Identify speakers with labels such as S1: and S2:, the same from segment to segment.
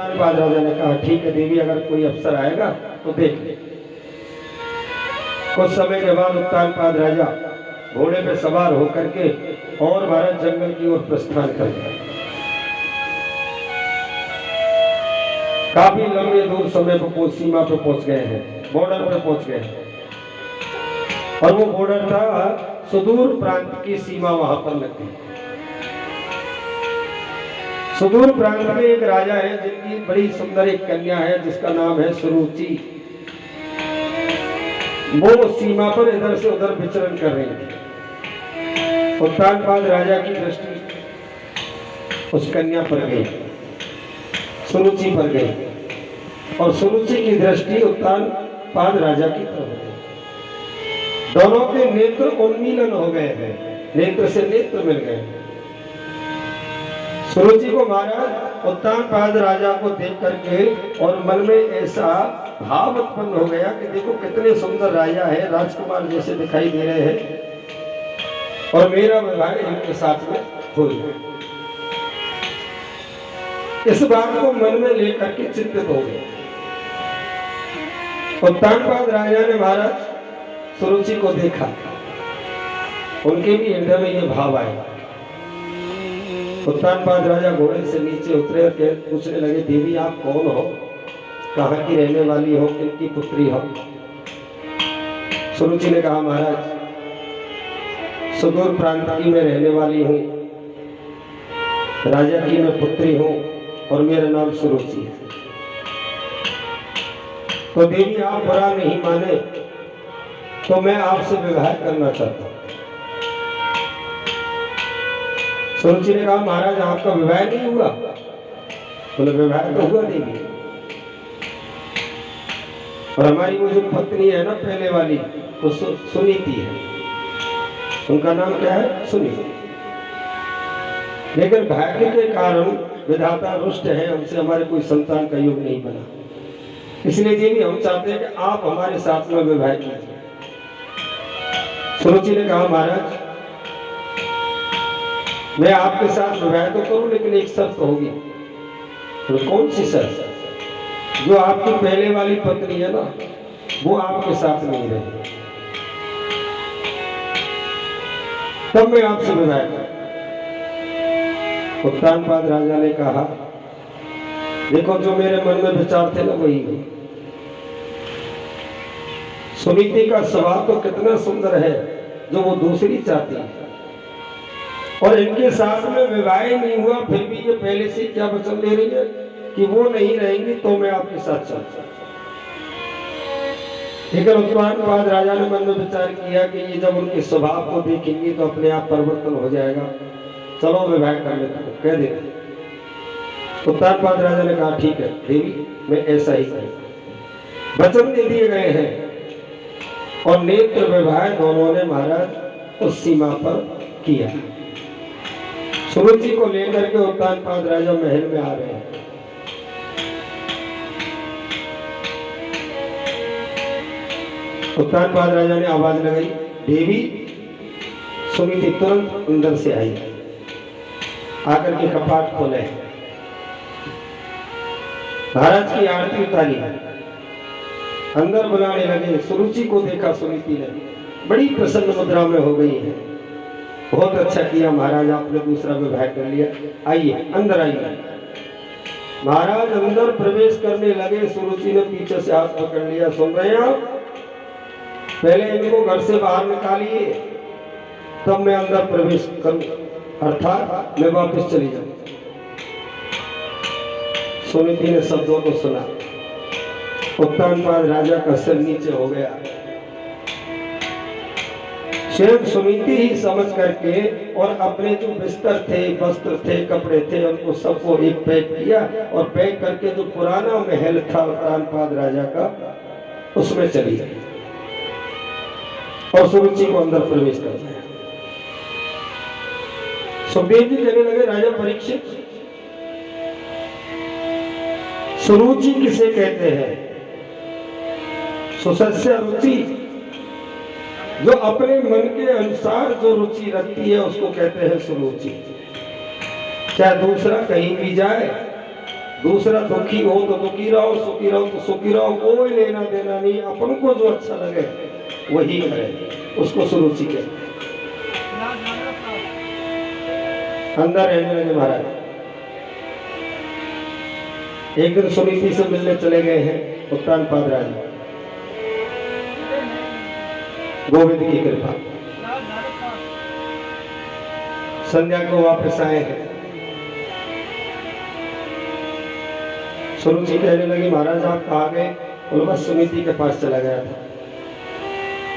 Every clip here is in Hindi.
S1: उत्तानपाद राजा ने कहा ठीक है देवी, अगर कोई अफसर आएगा तो देख ले। कुछ समय के बाद उत्तानपाद राजा घोड़े पे सवार होकर के और भारत जंगल की ओर प्रस्थान कर गया। काफी लंबे दूर समय पर सीमा पर पहुंच गए हैं, बॉर्डर पर पहुंच गए हैं। और वो बॉर्डर था सुदूर प्रांत की सीमा, वहां पर लगती। सुदूर प्रांत में एक राजा है जिनकी बड़ी सुंदर एक कन्या है जिसका नाम है सुरुचि। वो सीमा पर इधर से उधर विचरण कर रही थी। उत्तानपाद राजा की दृष्टि उस कन्या पर गई, सुरुचि पर गई, और सुरुचि की दृष्टि उत्तानपाद राजा की तरफ गई। दोनों के नेत्र उन्मीलन हो गए हैं, नेत्र से नेत्र मिल गए। सुरुचि को महाराज उत्तानपाद राजा को देख करके और मन में ऐसा भाव उत्पन्न हो गया कि देखो कितने सुंदर राजा है, राजकुमार जैसे दिखाई दे रहे हैं, और मेरा विवाह इनके साथ में हो गया। इस बात को मन में लेकर के चिंतित हो गए। उत्तानपाद राजा ने महाराज सुरुचि को देखा, उनके भी हृदय में ये भाव आया। उत्तानपाद राजा घोड़े से नीचे उतरे और पूछने लगे, देवी आप कौन हो, कहाँ की रहने वाली हो, किनकी पुत्री हो? सुरुचि ने कहा महाराज सुदूर प्रांत की मैं रहने वाली हूँ, राजा की मैं पुत्री हूँ और मेरा नाम सुरुचि है। तो देवी आप बुरा नहीं माने तो मैं आपसे विवाह करना चाहता हूँ। सुरुचि ने कहा महाराज आपका विवाह नहीं हुआ? बोले विवाह तो हुआ देवी, और हमारी वो जो पत्नी है ना पहले वाली, वो सुनीति है, उनका नाम क्या है? सुनीति। लेकिन भाग्य के कारण विधाता रुष्ट है, हमसे हमारे कोई संतान का योग नहीं बना, इसलिए देवी हम चाहते हैं कि आप हमारे साथ में विवाह कीजिए। सुरुचि ने कहा महाराज मैं आपके साथ विवाह तो करूं, लेकिन एक शर्त होगी। तो कौन सी शर्त? जो आपकी पहले वाली पत्नी है ना, वो आपके साथ नहीं रहे, तब मैं आपसे विवाह करूं। उत्तानपाद राजा ने कहा देखो जो मेरे मन में विचार थे ना वही। सुनीति का स्वभाव तो कितना सुंदर है जो वो दूसरी चाहती है, और इनके साथ में विवाह नहीं हुआ, फिर भी ये पहले से क्या वचन ले रही है कि वो नहीं रहेंगी तो मैं आपके साथ चलता। लेकिन उत्तानपाद राजा ने मन में विचार किया कि ये जब उनके स्वभाव को देखेंगे तो अपने आप परिवर्तन हो जाएगा, चलो विवाह कर लेता हूँ, कह देते। उत्तानपाद राजा ने कहा ठीक है देवी मैं ऐसा ही करूँगा। वचन दे दिए गए हैं, और नेत्र विवाह दोनों ने महाराज उस सीमा पर किया। सुरुचि को लेकर के उत्तानपाद राजा महल में आ रहे हैं। उत्तानपाद राजा ने आवाज लगाई, देवी। सुनीति तुरंत अंदर से आई, आकर के कपाट खोले, महाराज की आरती उतारी, अंदर बुलाने लगे। सुरुचि को देखा सुनीति ने, बड़ी प्रसन्न मुद्रा में हो गई है। बहुत अच्छा किया महाराज आपने दूसरा विवाह कर लिया, आइए अंदर आइए। महाराज अंदर प्रवेश करने लगे, सुरुचि ने पीछे से हाथ पकड़ लिया। सुन रहे हैं आप? पहले इनको घर से बाहर निकालिए, तब मैं अंदर प्रवेश करूं, अर्थात मैं वापस चली जाऊं। सुनीति ने शब्दों को सुना, उत्तानपाद राजा का सिर नीचे हो गया। स्वयं सुनीति ही समझ करके और अपने जो बिस्तर थे, वस्त्र थे, कपड़े थे, उनको सबको एक पैक किया, और पैक करके जो पुराना महल था उत्तानपाद राजा का, उसमें चली गई और सुरुचि को अंदर प्रवेश कर दिया। सुखदेव जी कहने लगे राजा परीक्षित, सुरुचि किसे कहते हैं? सुसस्य रुचि, जो अपने मन के अनुसार जो रुचि रखती है उसको कहते हैं सुरुचि। चाहे दूसरा कहीं भी जाए, दूसरा दुखी हो तो दुखी रहो, सुखी रहो तो सुखी रहो, कोई लेना देना नहीं, अपन को जो अच्छा लगे वही करे, उसको सुरुचि के अंदर रहने लगे महाराज। एक दिन सुनीति से मिलने चले गए हैं उत्तानपाद राजा, गोविंद की कृपा, संध्या को वापस आए हैं। सुरुचि कहने लगी महाराज आप कहाँ गए? बोले बस सुनीति के पास चला गया था।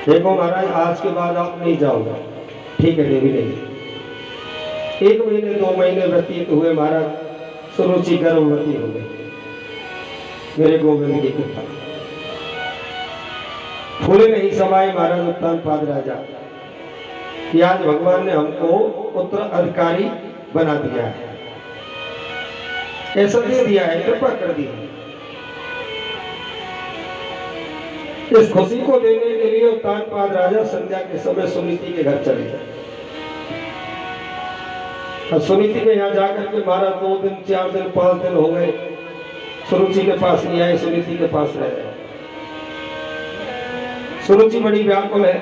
S1: देखो महाराज आज के बाद आप नहीं जाओगे। ठीक है देवी नहीं। 1 महीने 2 महीने व्यतीत हुए महाराज, सुरुचि गर्भवती हो गई। मेरे गोविंद की कृपा, फूले नहीं समाये महाराज उत्तानपाद राजा कि आज भगवान ने हमको उत्तराधिकारी बना दिया है, ऐसा दे दिया है, कृपा कर दी है। इस खुशी को देने के लिए उत्तानपाद राजा संध्या के समय सुनीति के घर चले गए। सुनीति के यहाँ जाकर के महाराज 2 दिन 4 दिन 5 दिन हो गए, सुरुचि के पास नहीं आए, सुनीति के पास रह गए। सुरुचि बड़ी व्याकुल है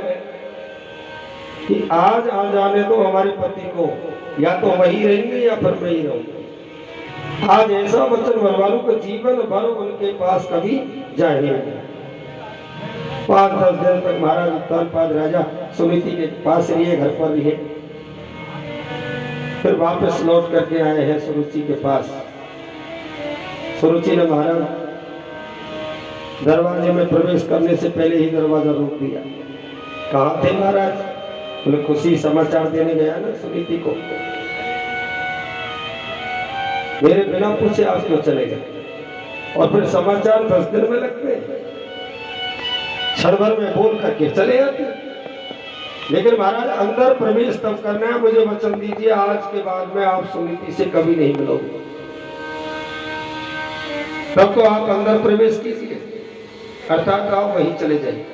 S1: कि आज आ जाने दो हमारे पति को, या तो वही रहेंगे या फिर मैं ही रहूंगा। आज ऐसा वचन भरवालू को जीवन भर उनके पास कभी जाएंगे। 5-10 दिन तक महाराज उत्तानपाद राजा सुनीति के पास रहिए, घर पर रहिए। फिर वापस लौट करके आए हैं सुरुचि के पास। सुरुचि ने महाराज दरवाजे में प्रवेश करने से पहले ही दरवाजा रोक दिया। कहाँ थे महाराज? बोले खुशी समाचार देने गया ना सुनीति को। मेरे बिना पूछे आज क्यों चले गए? और फिर समाचार 10 दिन में लगते, क्षण भर में बोल करके चले आते। लेकिन महाराज अंदर प्रवेश तब करना है, मुझे वचन दीजिए आज के बाद में आप सुनीति से कभी नहीं मिलोगे, तब तो आप अंदर प्रवेश कीजिए, अर्थात आप वहीं चले जाइए।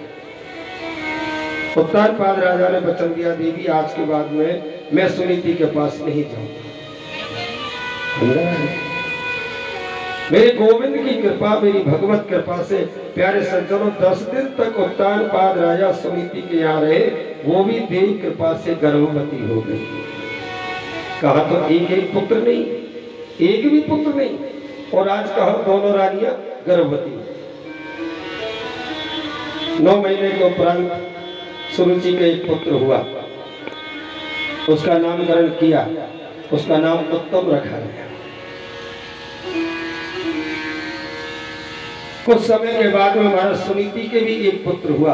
S1: उत्तानपाद राजा ने वचन दिया देवी आज के बाद में मैं सुनीति के पास नहीं जाऊंगा। मेरे गोविंद की कृपा, मेरी भगवत कृपा से प्यारे सज्जनों 10 दिन तक उत्तानपाद राजा सुनीति के यहाँ रहे, वो भी देवी कृपा से गर्भवती हो गई। कहा तो एक पुत्र नहीं, एक भी पुत्र नहीं, और आज कहा दोनों रानियां गर्भवती। 9 महीने के उपरांत सुरुचि का एक पुत्र हुआ, उसका नामकरण किया, उसका नाम उत्तम रखा गया। कुछ समय के बाद में महाराज सुनीति के भी एक पुत्र हुआ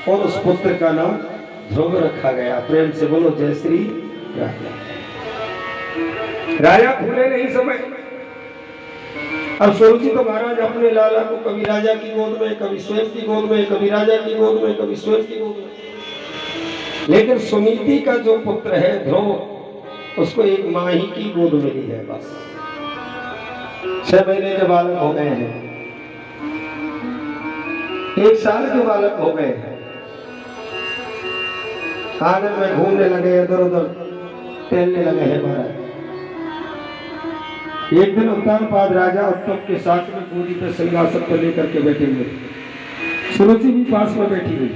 S1: और उस पुत्र का नाम ध्रुव रखा गया। प्रेम से बोलो जय श्री राम। राजा फूले नहीं समय। अब सुरुचि तो महाराज अपने लाला को कभी राजा की गोद में, कभी स्वयं की गोद में, कभी राजा की गोद में, कभी स्वयं की गोद में। लेकिन सुनीति का जो पुत्र है ध्रुव, उसको एक माँ ही की गोद मिली है बस। 6 महीने के बालक हो गए हैं, 1 साल के बालक हो गए हैं, आंगन में घूमने लगे, इधर उधर टहलने लगे हैं महाराज। एक दिन उत्तानपाद राजा उत्तम के साथ में गोदी पे सिंहासन पर लेकर के बैठे हुए, सुरुचि भी पास में बैठी हुई।